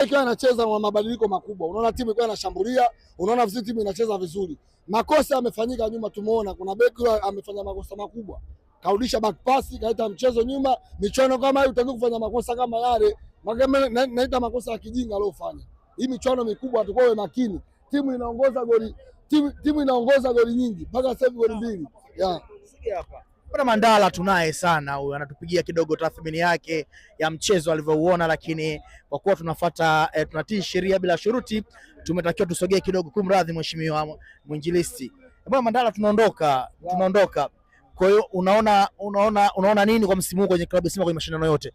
Ikiwa anacheza na mabadiliko makubwa, unaona timu ikiwa inashambulia, unaona vizuri timu inacheza vizuri. Makosa yamefanyika nyuma, tumeona kuna beki amefanya makosa makubwa. Karudisha back pass, kaita mchezo nyuma, michuano kama hii utakiwa kufanya makosa kama yale. Naita makosa ya kijinga aliyofanya. Hii michuano mikubwa tukue makini. Timu inaongoza goli nyingi. Mpaka sasa hivi goli 2. Yeah. Bwana Mandala tunaye sana huyu, anatupigia kidogo tathmini yake ya mchezo alivyouona, lakini kwa kuwa tunafuata tunatii sheria bila shuruti, tumetakiwa tusogee kidogo. Kumradhi mheshimiwa mwinjilisti. Bwana Mandala, tunaondoka. Kwa hiyo unaona nini kwa msimu huu kwenye klabu ya Simba kwenye mashindano yote?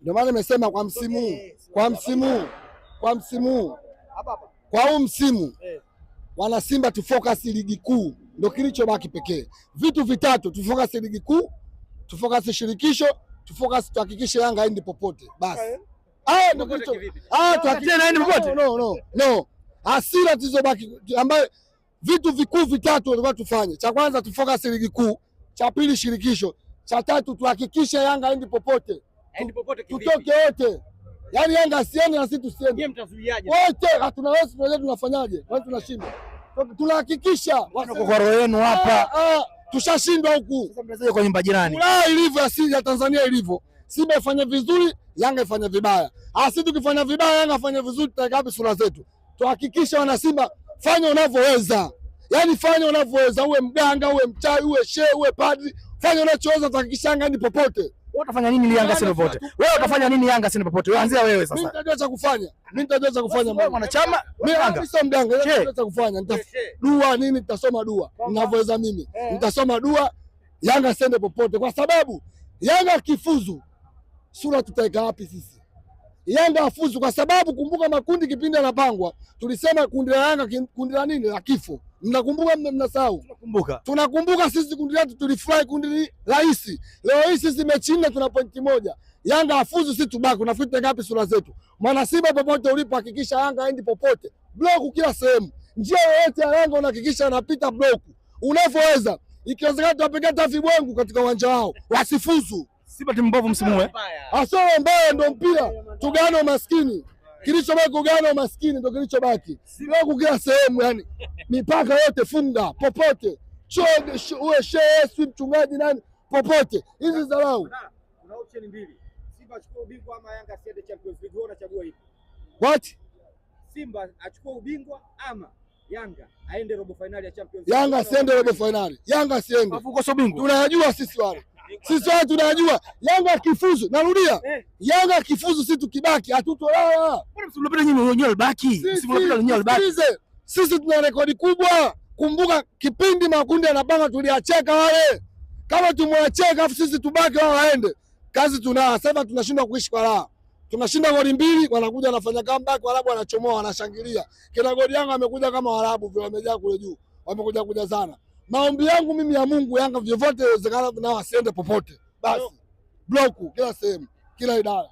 Ndio maana nimesema kwa huu msimu wana Simba tufocus ligi kuu, ndio kilichobaki pekee. Vitu vitatu, tufocus ligi kuu, tufocus shirikisho, tufocus tuhakikishe Yanga haendi popote. Basi. Ndio kilicho. Tuhakikishe haendi popote. No. Hasira zilizobaki ambaye vitu vikuu vitatu ndio tufanye. Cha kwanza tufocus ligi kuu, cha pili shirikisho, cha tatu tuhakikishe Yanga haendi popote. Tutoke wote. Yaani Yanga asiende na sisi tusiende. Yeye mtazuiaje? Wote tunaweza tunafanyaje? Kwani tunashinda. Tunahakikisha kwa roho yenu hapa. Tushashindwa huku. Sasa mnazaje kwa nyumba jirani? Ilivyo asili ya Tanzania ilivyo. Simba ifanye vizuri, Yanga ifanye vibaya. Sisi tukifanya vibaya, Yanga ifanye vizuri, tutaweka wapi sura zetu? Tuhakikisha wana Simba, fanya unavyoweza. Yaani fanya unavyoweza, uwe mganga, uwe mchawi, uwe shehe, uwe padri, fanya unachoweza, tuhakikisha Yanga ni popote. Wewe utafanya nini ili Yanga sio popote? Wewe utafanya nini Yanga sio popote? Wewe anzia wewe sasa. Mimi nitajua cha kufanya. Wewe mwanachama, mimi sio mganga, nitajua cha kufanya. Dua nini, nitasoma dua. Ninavyoweza mimi. Nitasoma dua Yanga siende popote kwa sababu Yanga kifuzu sura tutaika wapi sisi? Yanga afuzu kwa sababu kumbuka makundi kipindi yanapangwa. Tulisema kundi la Yanga kundi la nini? La kifo. Mnakumbuka mnasahau? Tunakumbuka sisi kundi letu tulifurahi kundi rahisi. Leo hii sisi mechi 4 tuna pointi 1. Yanga afuzu sisi tubaki. Unafuta ngapi sura zetu? Maana Simba popote ulipo hakikisha Yanga haendi popote. Block kila sehemu. Njia yoyote ya Yanga unahakikisha anapita block. Unavyoweza. Ikiwezekana tuwapiga tafi bwangu katika uwanja wao. Wasifuzu. Simba timu mbovu msimu huu. Asio mbaya ndio mpira. Tugano maskini. Kilichobaki kugana maskini ndio kilichobaki. Sio kila sehemu yani. Mipaka yote funga popote. Uwe shehe, mchungaji nani popote. Hizi dharau. Kuna option mbili. Simba achukue ubingwa ama Yanga asiende Champions League. Unachagua ipi? What? Simba achukue ubingwa ama Yanga aende robo finali ya Champions League. Yanga asiende robo finali. Yanga asiende. Afuko sio bingwa. Tunayajua sisi wale. Sisi wale tunajua Yanga akifuzu, narudia. Yanga akifuzu sisi tukibaki hatutolala. Mbona msimlopita nyinyi wenyewe albaki? Msimlopita wenyewe albaki. Sisi tuna rekodi kubwa. Kumbuka kipindi makundi yanapanga tuliacheka wale. Kama tumwacheka afu sisi tubaki wao waende. Kazi tunao. Sasa tunashindwa kuishi kwa raha. Tunashinda goli 2 wanakuja wanafanya comeback, Waarabu wanachomoa wanashangilia. Kila goli Yanga amekuja kama Waarabu vile wamejaa kule juu. Wamekuja kujazana. Maombi yangu mimi ya Mungu Yanga vyovyote inawezekana nao asiende popote. Basi bloku kila sehemu, kila idara.